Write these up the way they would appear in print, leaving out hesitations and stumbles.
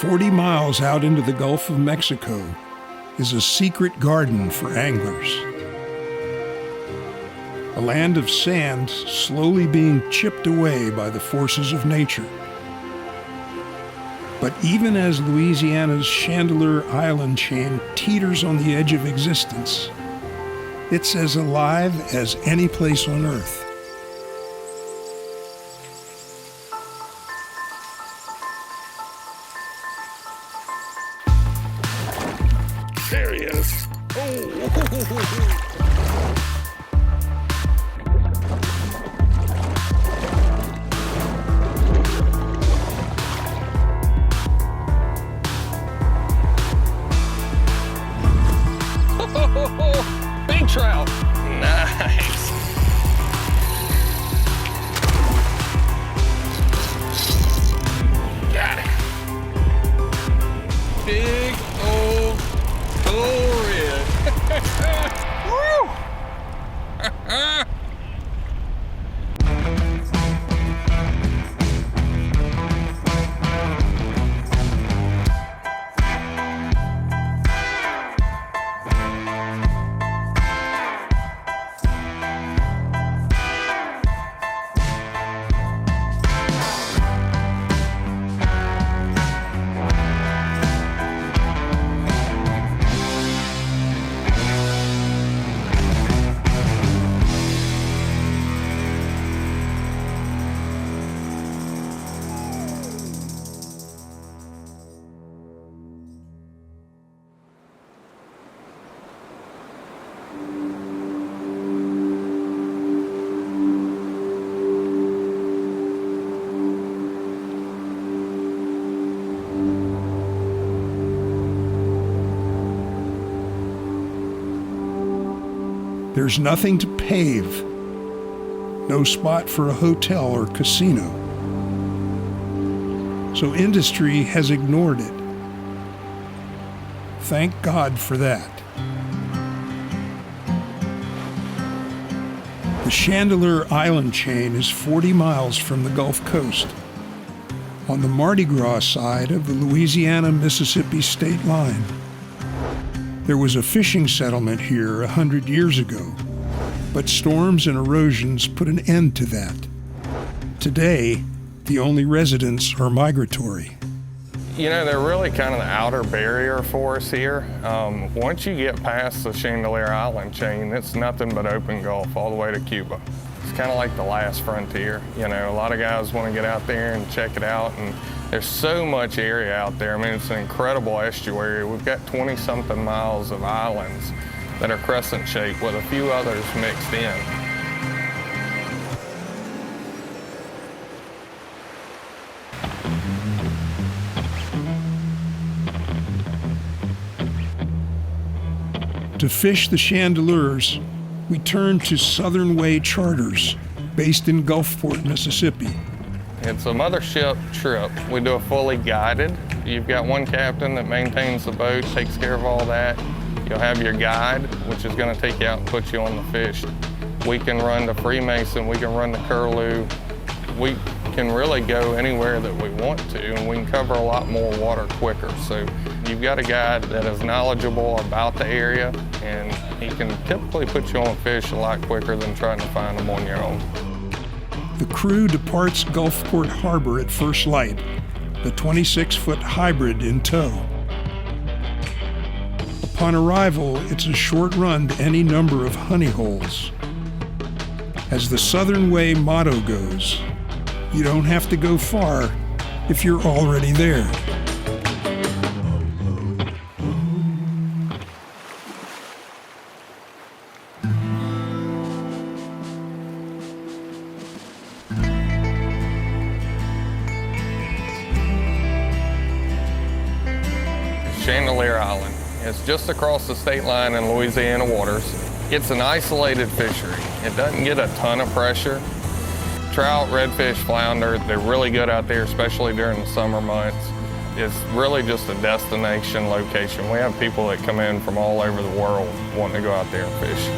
40 miles out into the Gulf of Mexico is a secret garden for anglers. A land of sand slowly being chipped away by the forces of nature. But even as Louisiana's Chandeleur Island chain teeters on the edge of existence, it's as alive as any place on Earth. There he is. Oh. Big trout. Nice. Got it. Big old red. Woo! There's nothing to pave, no spot for a hotel or casino. So industry has ignored it. Thank God for that. The Chandeleur Island chain is 40 miles from the Gulf Coast, on the Mardi Gras side of the Louisiana-Mississippi state line. There was a fishing settlement here 100 years ago, but storms and erosions put an end to that. Today, the only residents are migratory. You know, they're really kind of the outer barrier for us here. Once you get past the Chandeleur Island chain, it's nothing but open Gulf all the way to Cuba. It's kind of like the last frontier. You know, a lot of guys want to get out there and check it out, and there's so much area out there. I mean, it's an incredible estuary. We've got 20-something miles of islands that are crescent-shaped with a few others mixed in. To fish the Chandeleurs, we turn to Southern Way Charters, based in Gulfport, Mississippi. It's a mothership trip. We do a fully guided. You've got one captain that maintains the boat, takes care of all that. You'll have your guide, which is going to take you out and put you on the fish. We can run the Freemason, we can run the Curlew. We can really go anywhere that we want to, and we can cover a lot more water quicker. So you've got a guide that is knowledgeable about the area, and he can typically put you on fish a lot quicker than trying to find them on your own. The crew departs Gulfport Harbor at first light, the 26-foot hybrid in tow. Upon arrival, it's a short run to any number of honey holes. As the Southern Way motto goes, you don't have to go far if you're already there. Chandeleur Island. It's just across the state line in Louisiana waters. It's an isolated fishery. It doesn't get a ton of pressure. Trout, redfish, flounder, they're really good out there, especially during the summer months. It's really just a destination location. We have people that come in from all over the world wanting to go out there and fish.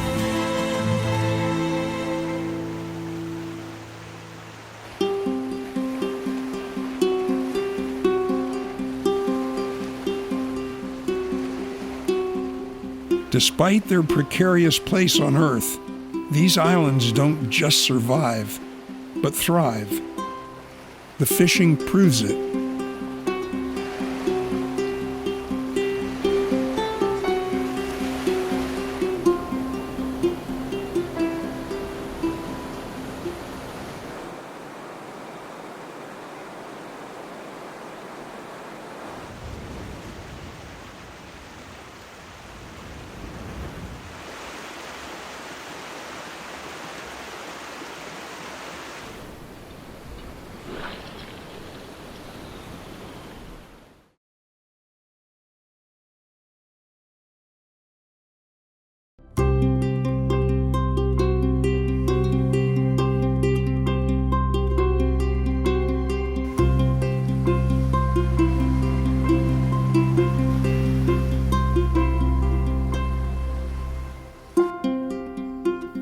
Despite their precarious place on Earth, these islands don't just survive, but thrive. The fishing proves it.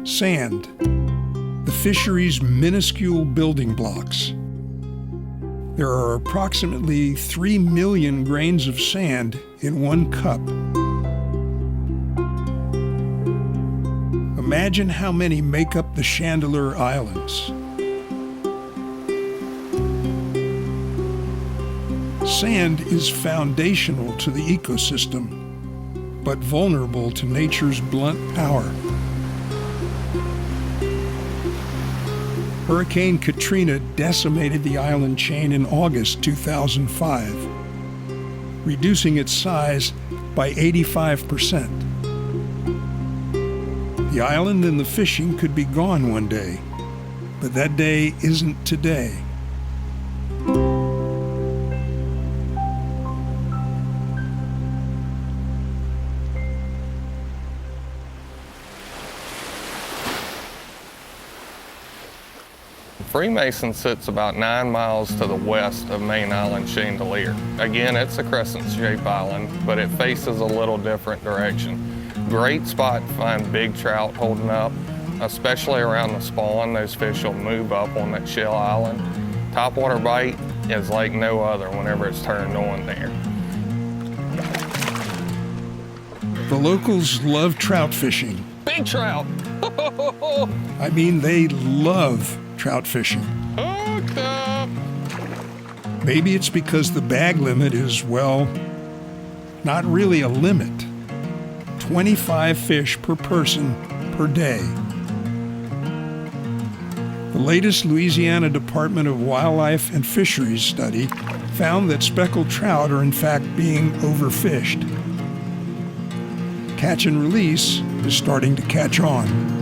Sand, the fishery's minuscule building blocks. There are approximately 3 million grains of sand in one cup. Imagine how many make up the Chandeleur Islands. Sand is foundational to the ecosystem, but vulnerable to nature's blunt power. Hurricane Katrina decimated the island chain in August 2005, reducing its size by 85%. The island and the fishing could be gone one day, but that day isn't today. Freemason sits about 9 miles to the west of main island Chandeleur. Again, it's a crescent-shaped island, but it faces a little different direction. Great spot to find big trout holding up, especially around the spawn. Those fish will move up on that shell island. Topwater bite is like no other whenever it's turned on there. The locals love trout fishing. Big trout! I mean, they love trout fishing. Hooked up! Maybe it's because the bag limit is, well, not really a limit. 25 fish per person per day. The latest Louisiana Department of Wildlife and Fisheries study found that speckled trout are in fact being overfished. Catch and release is starting to catch on.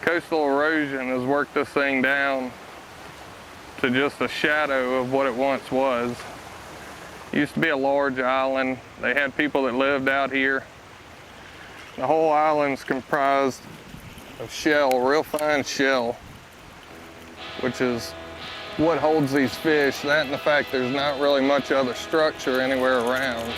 Coastal erosion has worked this thing down to just a shadow of what it once was. It used to be a large island. They had people that lived out here. The whole island's comprised of shell, real fine shell, which is what holds these fish. That and the fact there's not really much other structure anywhere around.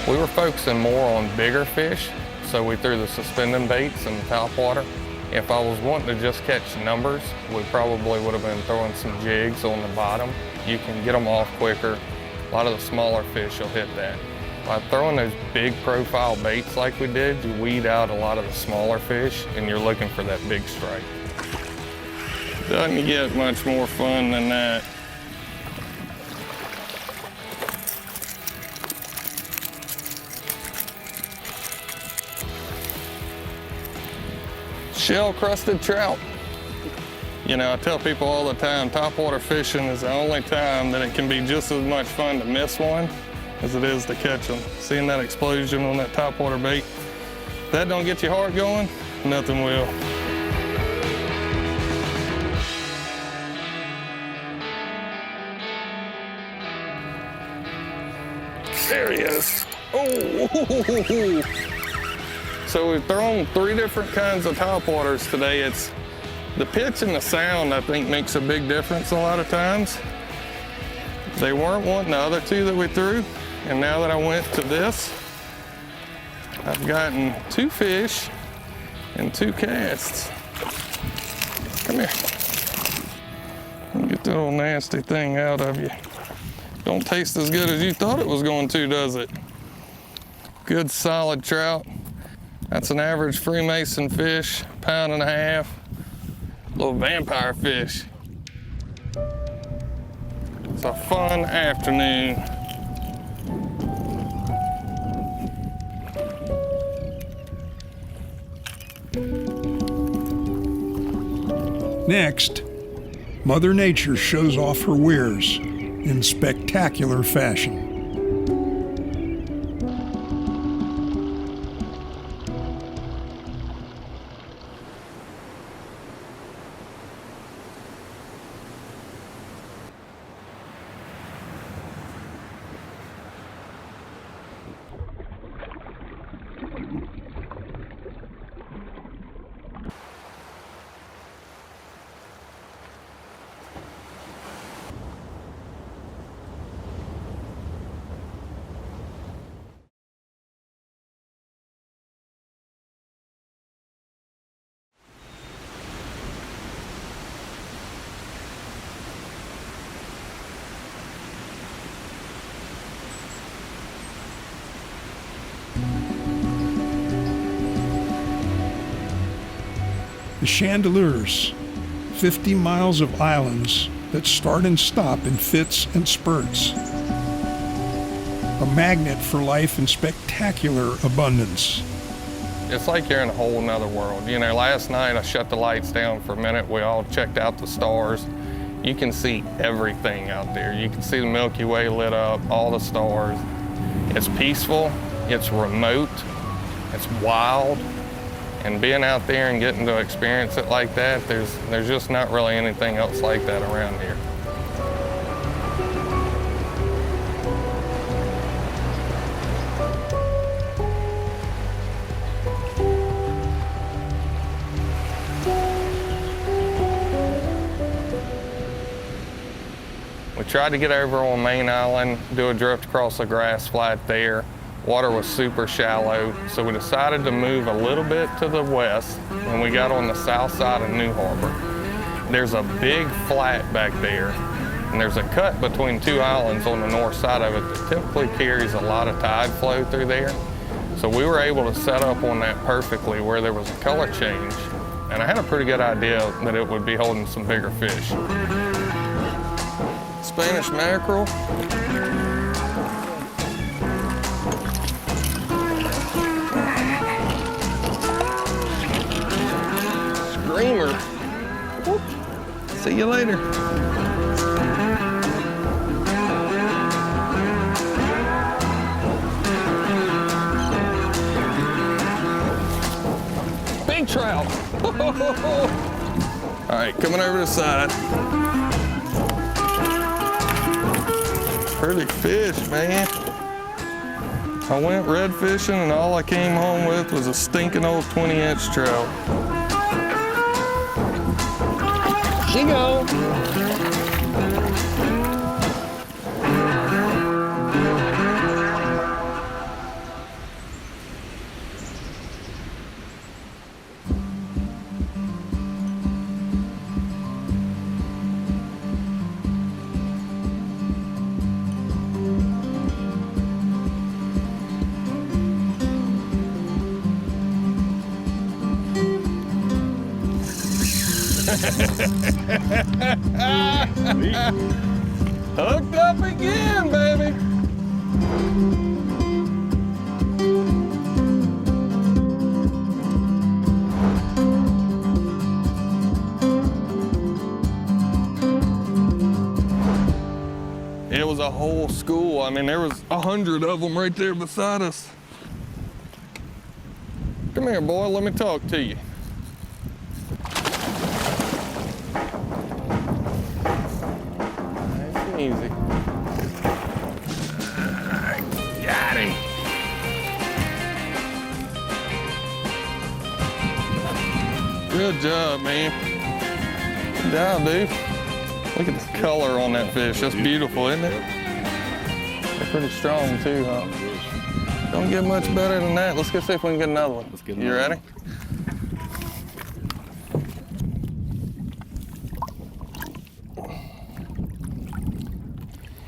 We were focusing more on bigger fish, so we threw the suspending baits in the topwater. If I was wanting to just catch numbers, we probably would have been throwing some jigs on the bottom. You can get them off quicker. A lot of the smaller fish will hit that. By throwing those big profile baits like we did, you weed out a lot of the smaller fish and you're looking for that big strike. Doesn't get much more fun than that. Shell-crusted trout. You know, I tell people all the time, topwater fishing is the only time that it can be just as much fun to miss one as it is to catch them. Seeing that explosion on that topwater bait, if that don't get your heart going, nothing will. There he is. Oh! So we've thrown 3 different kinds of topwaters today. It's the pitch and the sound, I think, makes a big difference a lot of times. They weren't wanting the other 2 that we threw. And now that I went to this, I've gotten 2 fish and 2 casts. Come here. Let me get that little nasty thing out of you. Don't taste as good as you thought it was going to, does it? Good solid trout. That's an average Freemason fish, 1.5 pounds. Little vampire fish. It's a fun afternoon. Next, Mother Nature shows off her wares in spectacular fashion. The Chandeleurs, 50 miles of islands that start and stop in fits and spurts. A magnet for life in spectacular abundance. It's like you're in a whole nother world. You know, last night I shut the lights down for a minute. We all checked out the stars. You can see everything out there. You can see the Milky Way lit up, all the stars. It's peaceful, it's remote, it's wild. And being out there and getting to experience it like that, there's just not really anything else like that around here. We tried to get over on Main Island, do a drift across the grass flat there. Water was super shallow, so we decided to move a little bit to the west, and we got on the south side of New Harbor. There's a big flat back there, and there's a cut between 2 islands on the north side of it that typically carries a lot of tide flow through there. So we were able to set up on that perfectly where there was a color change, and I had a pretty good idea that it would be holding some bigger fish. Spanish mackerel. Screamer. Whoop. See you later. Big trout. All right, coming over the side. Pretty fish, man. I went red fishing and all I came home with was a stinking old 20-inch trout. She go. Hooked up again, baby. It was a whole school. I mean, there was 100 of them right there beside us. Come here, boy, let me talk to you. Easy. Got him. Good job, man. Good job, dude. Look at the color on that fish. That's beautiful, isn't it? They're pretty strong too, huh? Don't get much better than that. Let's go see if we can get another one. Let's get You ready?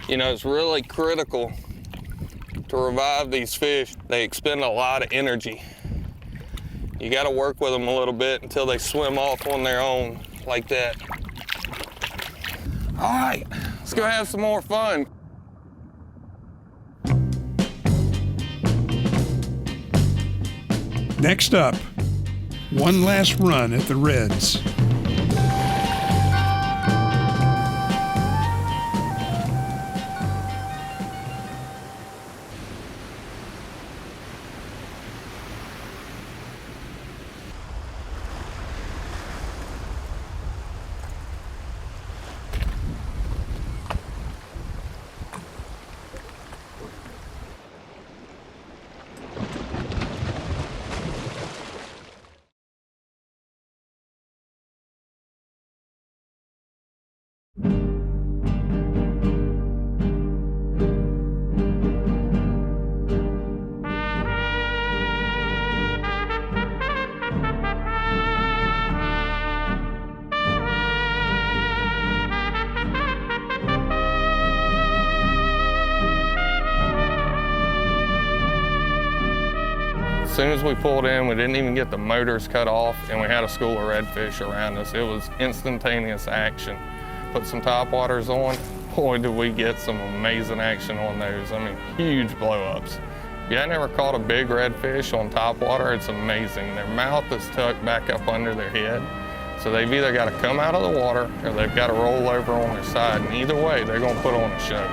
You know, it's really critical to revive these fish. They expend a lot of energy. You got to work with them a little bit until they swim off on their own like that. All right, let's go have some more fun. Next up, one last run at the Reds. As soon as we pulled in, we didn't even get the motors cut off, and we had a school of redfish around us. It was instantaneous action. Put some topwaters on, boy, did we get some amazing action on those. I mean, huge blowups. If you had never caught a big redfish on topwater, it's amazing. Their mouth is tucked back up under their head, so they've either got to come out of the water or they've got to roll over on their side, and either way, they're gonna put on a show.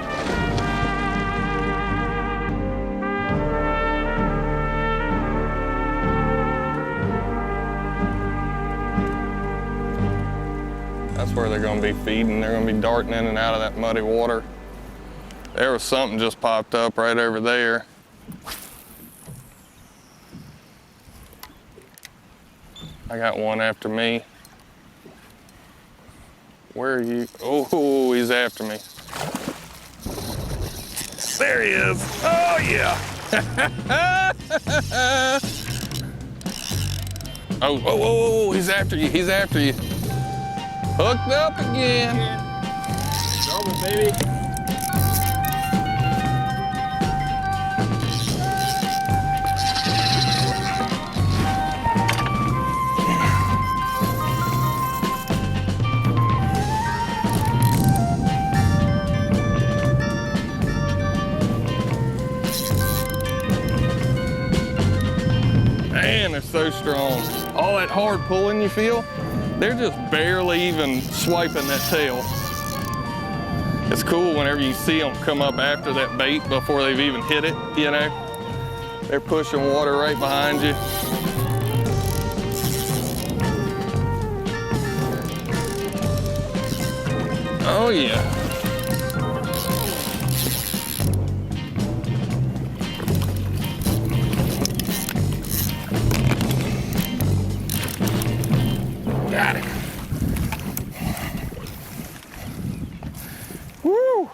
That's where they're gonna be feeding. They're gonna be darting in and out of that muddy water. There was something just popped up right over there. I got one after me. Where are you? Oh, he's after me. There he is. Oh, yeah. Oh, he's after you. He's after you. Hooked up again. Over, baby. Man, they're so strong. All that hard pulling you feel, they're just barely even swiping that tail. It's cool whenever you see them come up after that bait before they've even hit it, you know? They're pushing water right behind you. Oh yeah. Got it. Woo!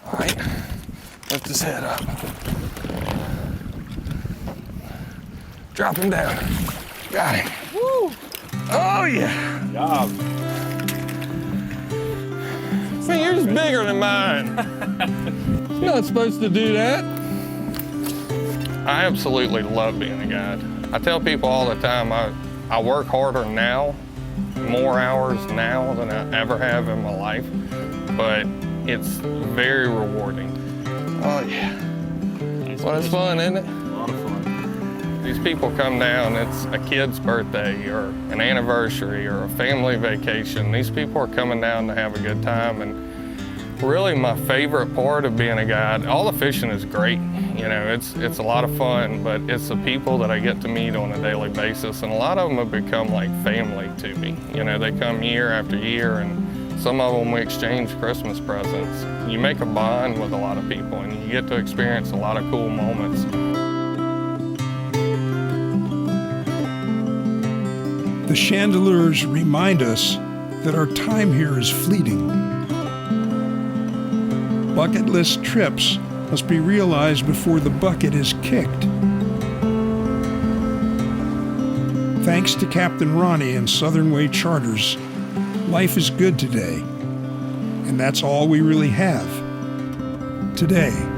All right, lift his head up. Drop him down. Got him. Woo! Oh yeah! Good job. Man, yours is bigger than mine. You're not supposed to do that. I absolutely love being a guide. I tell people all the time, I work harder now, more hours now than I ever have in my life, but it's very rewarding. Oh yeah. Well, it's fun, isn't it? A lot of fun. These people come down, it's a kid's birthday or an anniversary or a family vacation. These people are coming down to have a good time, and really my favorite part of being a guide, all the fishing is great. You know, it's a lot of fun, but it's the people that I get to meet on a daily basis, and a lot of them have become like family to me. You know, they come year after year, and some of them we exchange Christmas presents. You make a bond with a lot of people, and you get to experience a lot of cool moments. The Chandeleurs remind us that our time here is fleeting. Bucket list trips must be realized before the bucket is kicked. Thanks to Captain Ronnie and Southern Way Charters, life is good today, and that's all we really have today.